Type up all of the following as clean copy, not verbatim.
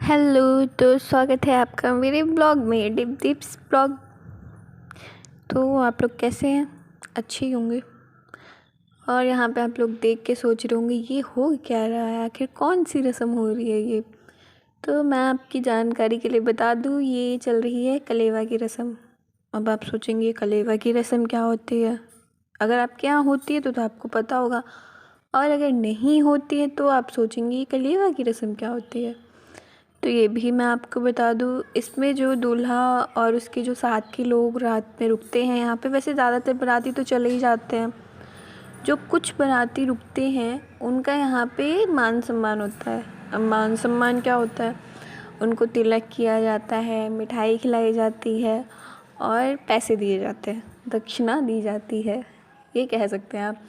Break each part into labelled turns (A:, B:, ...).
A: Hello, तो स्वागत है आपका मेरे ब्लॉग में डिप टिप्स ब्लॉग। तो आप लोग कैसे हैं? अच्छे ही होंगे। और यहाँ पे आप लोग देख के सोच रहे होंगे ये हो क्या रहा है, आखिर कौन सी रस्म हो रही है ये। तो मैं आपकी जानकारी के लिए बता दूँ, ये चल रही है कलेवा की रस्म। अब आप सोचेंगे कलेवा की रस्म क्या होती है। अगर आपके यहाँ होती है तो आपको पता होगा, और अगर नहीं होती है तो आप सोचेंगे कलेवा की रस्म क्या होती है। तो ये भी मैं आपको बता दूँ, इसमें जो दूल्हा और उसके जो साथ के लोग रात में रुकते हैं यहाँ पे, वैसे ज़्यादातर बाराती तो चले ही जाते हैं। जो कुछ बाराती रुकते हैं उनका यहाँ पे मान सम्मान होता है। अब मान सम्मान क्या होता है, उनको तिलक किया जाता है, मिठाई खिलाई जाती है और पैसे दिए जाते हैं, दक्षिणा दी जाती है, ये कह सकते हैं आप।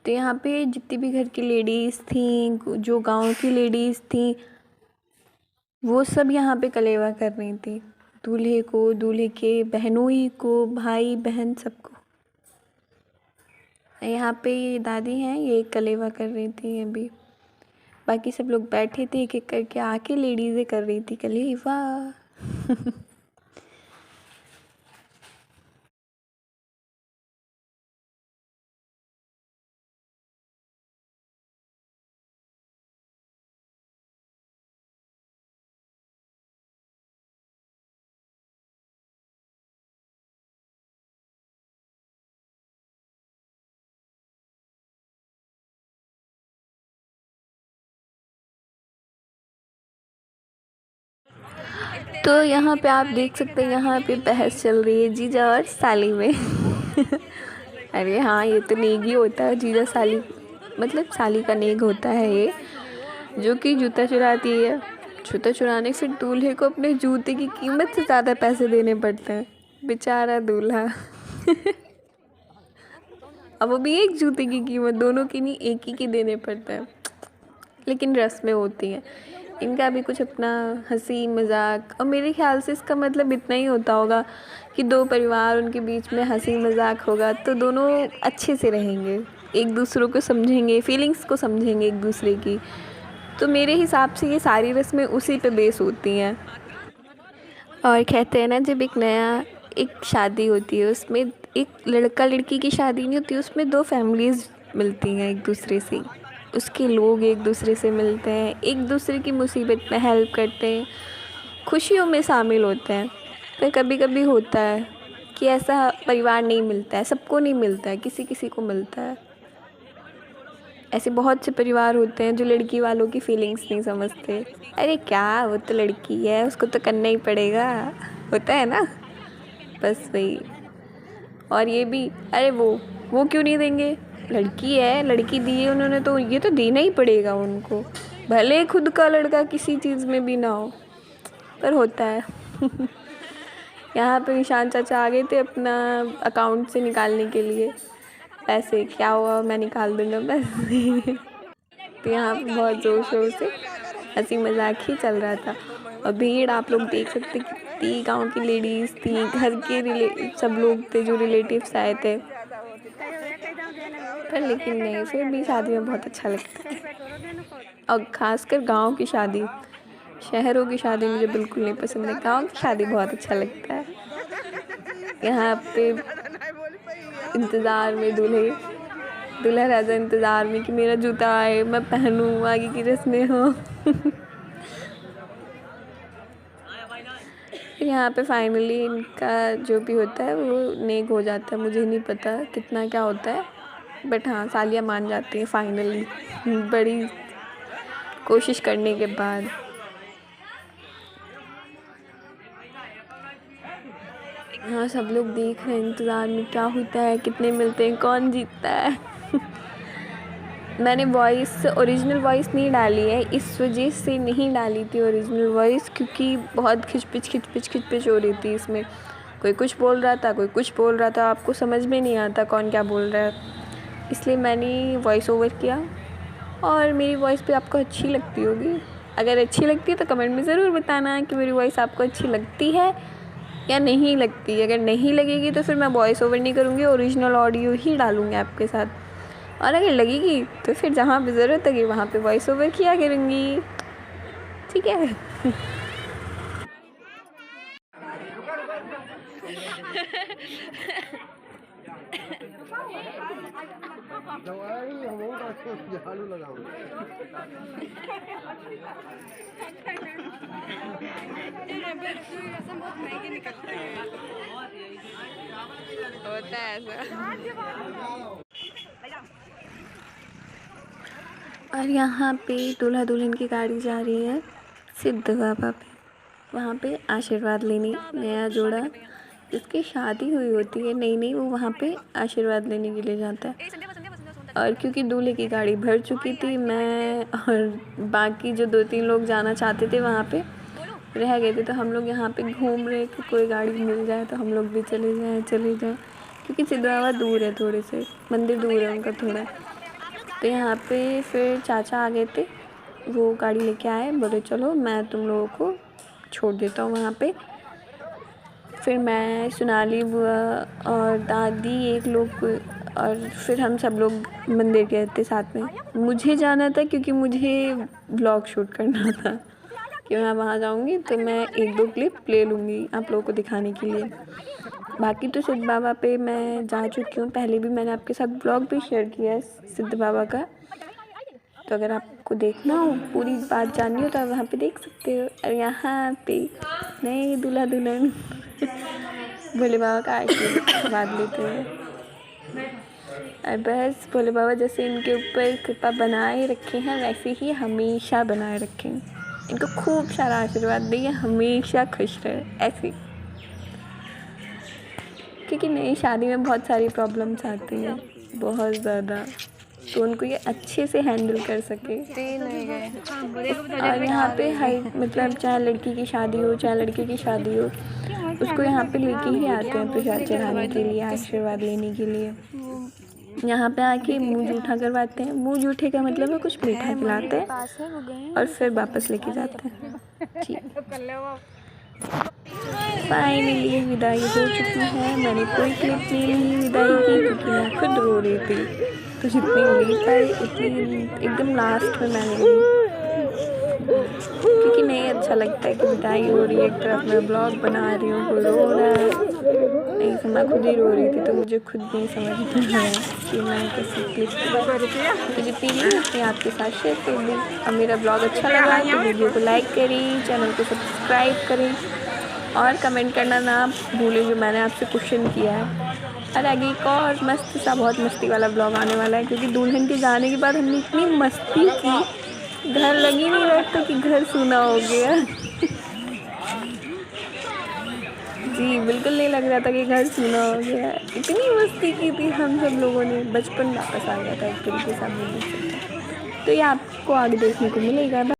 A: तो यहाँ पे जितनी भी घर की लेडीज़ थी, जो गांव की लेडीज़ थी, वो सब यहाँ पे कलेवा कर रही थी। दूल्हे को, दूल्हे के बहनोई को, भाई बहन सबको। यहाँ पे ये दादी हैं, ये कलेवा कर रही थी अभी। बाकी सब लोग बैठे थे, एक एक करके आके लेडीज़ें कर रही थी कलेवा। तो यहाँ पे आप देख सकते हैं, यहाँ पे बहस चल रही है जीजा और साली में। अरे हाँ, ये तो नेग ही होता है, जीजा साली मतलब साली का नेग होता है ये, जो कि जूता चुराती है। जूता चुराने फिर दूल्हे को अपने जूते की कीमत से ज़्यादा पैसे देने पड़ते हैं, बेचारा दूल्हा। अब वो भी एक जूते की कीमत, दोनों की नहीं, एक ही की देने पड़ता है। लेकिन रस्में होती हैं, इनका भी कुछ अपना हंसी मजाक। और मेरे ख्याल से इसका मतलब इतना ही होता होगा कि दो परिवार, उनके बीच में हंसी मजाक होगा तो दोनों अच्छे से रहेंगे, एक दूसरों को समझेंगे, फीलिंग्स को समझेंगे एक दूसरे की। तो मेरे हिसाब से ये सारी रस्में उसी पे बेस होती हैं। और कहते हैं ना, जब एक शादी होती है, उसमें एक लड़का लड़की की शादी नहीं होती, उसमें दो फैमिलीज़ मिलती हैं एक दूसरे से। उसके लोग एक दूसरे से मिलते हैं, एक दूसरे की मुसीबत में हेल्प करते हैं, खुशियों में शामिल होते हैं। पर कभी कभी होता है कि ऐसा परिवार नहीं मिलता है, सबको नहीं मिलता है, किसी किसी को मिलता है। ऐसे बहुत से परिवार होते हैं जो लड़की वालों की फीलिंग्स नहीं समझते। अरे क्या, वो तो लड़की है, उसको तो करना ही पड़ेगा, होता है ना, बस वही। और ये भी, अरे वो क्यों नहीं देंगे, लड़की है, लड़की दी है उन्होंने तो ये तो देना ही पड़ेगा उनको, भले खुद का लड़का किसी चीज़ में भी ना हो, पर होता है। यहाँ पे निशान चाचा आ गए थे अपना अकाउंट से निकालने के लिए पैसे। क्या हुआ, मैं निकाल दूँगा बस। तो यहाँ पे बहुत ज़ोर शोर से हंसी मजाक ही चल रहा था। और भीड़ आप लोग देख सकते, कितनी गांव की लेडीज़ थी, घर के सब लोग थे जो रिलेटिव्स आए थे। पर लेकिन नहीं, फिर भी शादी में बहुत अच्छा लगता है। और ख़ासकर गांव की शादी, शहरों की शादी मुझे बिल्कुल नहीं पसंद है, गांव की शादी बहुत अच्छा लगता है। यहाँ पे इंतज़ार में दूल्हा राजा इंतज़ार में कि मेरा जूता आए, मैं पहनूं, आगे की रस्में हो। फिर यहाँ पे फाइनली इनका जो भी होता है वो नेक हो जाता है। मुझे नहीं पता कितना क्या होता है, बट हाँ, सालियाँ मान जाती है फाइनली, बड़ी कोशिश करने के बाद। हाँ, सब लोग देख रहे हैं इंतज़ार में क्या होता है, कितने मिलते हैं, कौन जीतता है। मैंने ओरिजिनल वॉइस नहीं डाली है, इस वजह से नहीं डाली थी ओरिजिनल वॉइस, क्योंकि बहुत खिचपिच हो रही थी इसमें। कोई कुछ बोल रहा था, कोई कुछ बोल रहा था, आपको समझ में नहीं आता कौन क्या बोल रहा है, इसलिए मैंने वॉइस ओवर किया। और मेरी वॉइस भी आपको अच्छी लगती होगी, अगर अच्छी लगती है तो कमेंट में ज़रूर बताना कि मेरी वॉइस आपको अच्छी लगती है या नहीं लगती। अगर नहीं लगेगी तो फिर मैं वॉइस ओवर नहीं करूँगी, ओरिजिनल ऑडियो ही डालूँगी आपके साथ। और अगर लगेगी तो फिर जहाँ पे ज़रूरत होगी वहाँ पे वॉइस ओवर किया करूँगी, ठीक है।
B: झाड़ू लगाओ।
A: होता है ऐसा। और यहाँ पे दूल्हा दुल्हन की गाड़ी जा रही है सिद्ध बाबा पे, वहाँ पे आशीर्वाद लेने। नया जोड़ा जिसकी शादी हुई होती है नई नई, वो वहाँ पे आशीर्वाद लेने के लिए जाता है। और क्योंकि दूल्हे की गाड़ी भर चुकी थी, मैं और बाकी जो 2-3 लोग जाना चाहते थे वहाँ पे रह गए थे, तो हम लोग यहाँ पे घूम रहे कि कोई गाड़ी मिल जाए तो हम लोग भी चले जाएं क्योंकि सिद्ध बाबा दूर है, थोड़े से मंदिर दूर है उनका थोड़ा। तो यहाँ पे फिर चाचा आ गए थे, वो गाड़ी लेके आए, बोले चलो मैं तुम लोगों को छोड़ देता हूँ वहाँ पे। फिर मैं, सोनाली बुआ और दादी एक लोग, और फिर हम सब लोग मंदिर गए थे साथ में। मुझे जाना था क्योंकि मुझे ब्लॉग शूट करना था कि मैं वहाँ जाऊँगी तो मैं 1-2 क्लिप ले लूँगी आप लोगों को दिखाने के लिए। बाकी तो सिद्ध बाबा पे मैं जा चुकी हूँ, पहले भी मैंने आपके साथ ब्लॉग भी शेयर किया है सिद्ध बाबा का, तो अगर आपको देखना हो, पूरी बात जाननी हो तो आप वहाँ पे देख सकते हो। और यहाँ पे नए दूल्हा दुल्हन भोले बाबा का आशीर्वाद लेते हैं। और बस भोले बाबा जैसे इनके ऊपर कृपा बनाए रखे हैं वैसे ही हमेशा बनाए रखें, इनको खूब सारा आशीर्वाद दें, हमेशा खुश रहे ऐसे, क्योंकि नई शादी में बहुत सारी प्रॉब्लम्स आती हैं, बहुत ज़्यादा, तो उनको ये अच्छे से हैंडल कर सके। और यहाँ पे हर मतलब चाहे लड़की की शादी हो चाहे लड़के की शादी हो, उसको यहाँ पे लेके ही आते हैं प्रसाद चढ़ाने के लिए, आशीर्वाद लेने के लिए। यहाँ पे आके मुंह जूठा करवाते हैं। मुंह जूठे का मतलब है कुछ मीठा खिलाते हैं और फिर वापस लेके जाते हैं। ठीक, फाइनली विदाई हो चुकी है। मैंने कोई क्लिप नहीं ली विदाई की क्योंकि मैं खुद रो रही थी, तो जितनी ली पाई उतनी एकदम लास्ट में मैंने ली, क्योंकि नहीं अच्छा लगता है कि विदाई हो रही है, एक तरफ मैं ब्लॉग बना रही हूँ, कोई रो रहा है, नहीं तो मैं खुद ही रो रही थी, तो मुझे खुद नहीं समझ में आया कि मैं कैसे क्लिप, तो जितनी ली उतनी आपके साथ शेयर कर दी। अब मेरा ब्लॉग अच्छा लगा तो वीडियो को लाइक करें, चैनल को सब्सक्राइब करें और कमेंट करना ना भूलें जो मैंने आपसे क्वेश्चन किया है। और आगे एक और मस्त सा बहुत मस्ती वाला ब्लॉग आने वाला है, क्योंकि दुल्हन के जाने के बाद हमने इतनी मस्ती की, घर लग ही नहीं रहा था कि घर सूना हो गया। जी बिल्कुल नहीं लग रहा था कि घर सूना हो गया, इतनी मस्ती की थी हम सब लोगों ने, बचपन वापस आ गया था एक तरीके से आप बोल सकते हैं। तो ये आपको आगे देखने को मिलेगा।